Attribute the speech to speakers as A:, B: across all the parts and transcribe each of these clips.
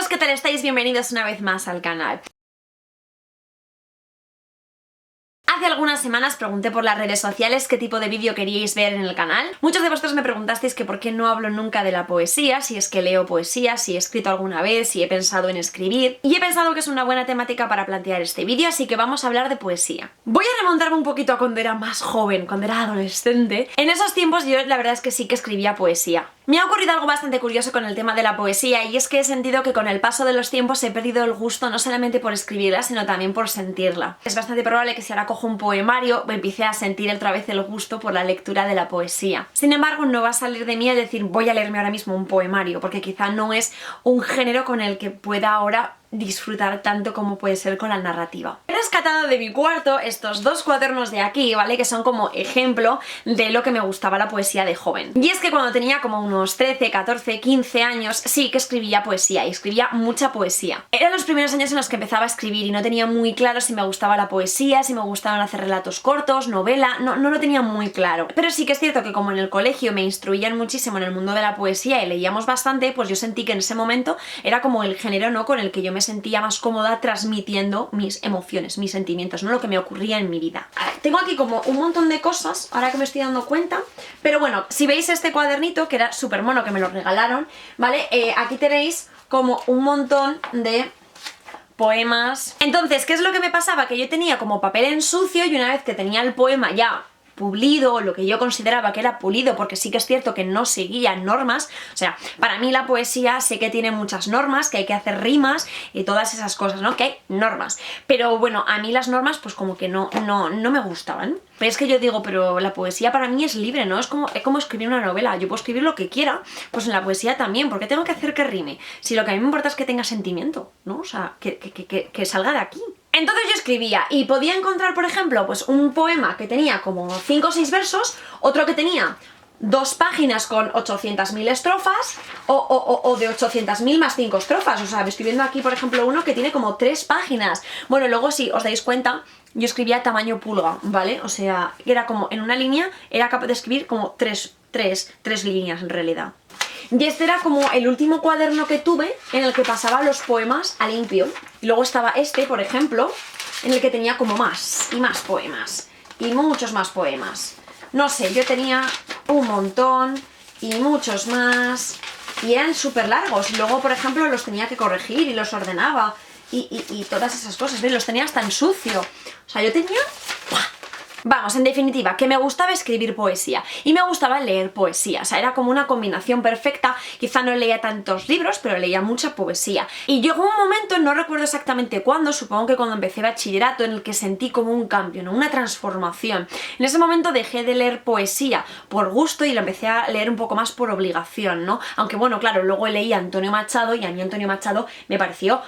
A: chicos, ¿qué tal estáis? Bienvenidos una vez más al canal. Hace algunas semanas pregunté por las redes sociales qué tipo de vídeo queríais ver en el canal. Muchos de vosotros me preguntasteis que por qué no hablo nunca de la poesía, si es que leo poesía, si he escrito alguna vez, si he pensado en escribir. Y he pensado que es una buena temática para plantear este vídeo, así que vamos a hablar de poesía. Voy a remontarme un poquito a cuando era más joven, cuando era adolescente. En esos tiempos yo la verdad es que sí que escribía poesía. Me ha ocurrido algo bastante curioso con el tema de la poesía, y es que he sentido que con el paso de los tiempos he perdido el gusto no solamente por escribirla, sino también por sentirla. Es bastante probable que si ahora cojo un poemario me empiece a sentir otra vez el gusto por la lectura de la poesía. Sin embargo, no va a salir de mí el decir voy a leerme ahora mismo un poemario, porque quizá no es un género con el que pueda ahora disfrutar tanto como puede ser con la narrativa. He rescatado de mi cuarto estos dos cuadernos de aquí, ¿vale? Que son como ejemplo de lo que me gustaba la poesía de joven. Y es que cuando tenía como unos 13, 14, 15 años sí que escribía poesía, y escribía mucha poesía. Eran los primeros años en los que empezaba a escribir y no tenía muy claro si me gustaba la poesía, si me gustaban hacer relatos cortos, novela, no lo tenía muy claro. Pero sí que es cierto que como en el colegio me instruían muchísimo en el mundo de la poesía y leíamos bastante, pues yo sentí que en ese momento era como el género, ¿no?, con el que yo me sentía más cómoda transmitiendo mis emociones, mis sentimientos, no lo que me ocurría en mi vida. Tengo aquí como un montón de cosas, ahora que me estoy dando cuenta, pero bueno, si veis este cuadernito, que era súper mono, que me lo regalaron, ¿vale? Aquí tenéis como un montón de poemas. Entonces, ¿qué es lo que me pasaba? Que yo tenía como papel en sucio, y una vez que tenía el poema ya pulido, lo que yo consideraba que era pulido, porque sí que es cierto que no seguía normas, o sea, para mí la poesía sé que tiene muchas normas, que hay que hacer rimas y todas esas cosas, ¿no? Que hay normas, pero bueno, a mí las normas pues como que no me gustaban. Pero es que yo digo, pero la poesía para mí es libre, ¿no? Es como escribir una novela, yo puedo escribir lo que quiera, pues en la poesía también, ¿por qué tengo que hacer que rime? Si lo que a mí me importa es que tenga sentimiento, ¿no? O sea, que salga de aquí. Entonces yo escribía y podía encontrar, por ejemplo, pues un poema que tenía como 5 o 6 versos, otro que tenía 2 páginas con 800.000 estrofas, o de 800.000 más 5 estrofas. O sea, estoy viendo aquí, por ejemplo, uno que tiene como 3 páginas. Bueno, luego si os dais cuenta, yo escribía tamaño pulga, ¿vale? O sea, era como en una línea, era capaz de escribir como 3 líneas en realidad. Y este era como el último cuaderno que tuve en el que pasaba los poemas a limpio. Y luego estaba este, por ejemplo, en el que tenía como más y más poemas. Y muchos más poemas. No sé, yo tenía un montón y muchos más. Y eran súper largos. Y luego, por ejemplo, los tenía que corregir y los ordenaba. Y todas esas cosas. ¿Ves? Los tenía hasta en sucio. O sea, yo tenía... Vamos, en definitiva, que me gustaba escribir poesía y me gustaba leer poesía, o sea, era como una combinación perfecta. Quizá no leía tantos libros, pero leía mucha poesía. Y llegó un momento, no recuerdo exactamente cuándo, supongo que cuando empecé bachillerato, en el que sentí como un cambio, ¿no?, una transformación. En ese momento dejé de leer poesía por gusto y lo empecé a leer un poco más por obligación, ¿no? Aunque bueno, claro, luego leí a Antonio Machado y a mí Antonio Machado me pareció...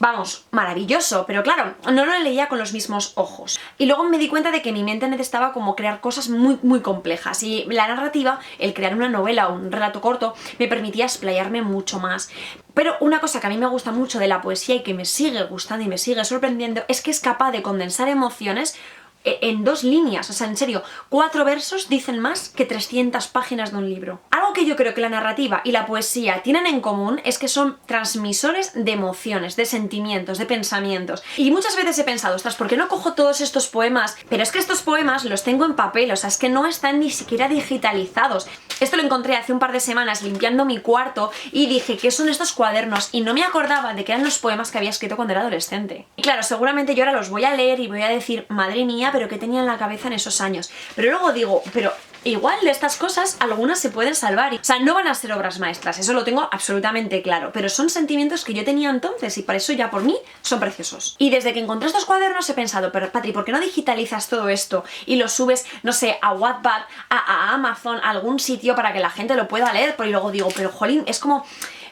A: vamos, maravilloso, pero claro, no lo leía con los mismos ojos. Y luego me di cuenta de que mi mente necesitaba como crear cosas muy complejas, y la narrativa, el crear una novela o un relato corto, me permitía explayarme mucho más. Pero una cosa que a mí me gusta mucho de la poesía y que me sigue gustando y me sigue sorprendiendo es que es capaz de condensar emociones en 2 líneas, o sea, en serio, 4 versos dicen más que 300 páginas de un libro. Algo que yo creo que la narrativa y la poesía tienen en común es que son transmisores de emociones, de sentimientos, de pensamientos. Y muchas veces he pensado, ostras, ¿por qué no cojo todos estos poemas? Pero es que estos poemas los tengo en papel, o sea, es que no están ni siquiera digitalizados. Esto lo encontré hace un par de semanas limpiando mi cuarto y dije, ¿qué son estos cuadernos? Y no me acordaba de que eran los poemas que había escrito cuando era adolescente. Y claro, seguramente yo ahora los voy a leer y voy a decir, madre mía, pero ¿qué tenía en la cabeza en esos años? Pero luego digo, pero igual de estas cosas algunas se pueden salvar. O sea, no van a ser obras maestras, eso lo tengo absolutamente claro, pero son sentimientos que yo tenía entonces y para eso ya por mí son preciosos. Y desde que encontré estos cuadernos he pensado, pero Patri, ¿por qué no digitalizas todo esto y lo subes, no sé, a Wattpad, a Amazon, a algún sitio para que la gente lo pueda leer? Pero luego digo, pero jolín, es como...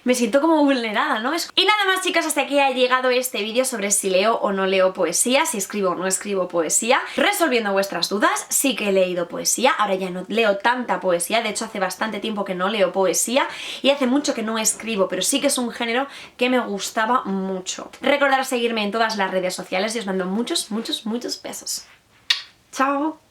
A: me siento como vulnerada, ¿no? Y nada más, chicos, hasta aquí ha llegado este vídeo sobre si leo o no leo poesía, si escribo o no escribo poesía, resolviendo vuestras dudas. Sí que he leído poesía, ahora ya no leo tanta poesía, de hecho hace bastante tiempo que no leo poesía y hace mucho que no escribo, pero sí que es un género que me gustaba mucho. Recordad seguirme en todas las redes sociales y os mando muchos besos. ¡Chao!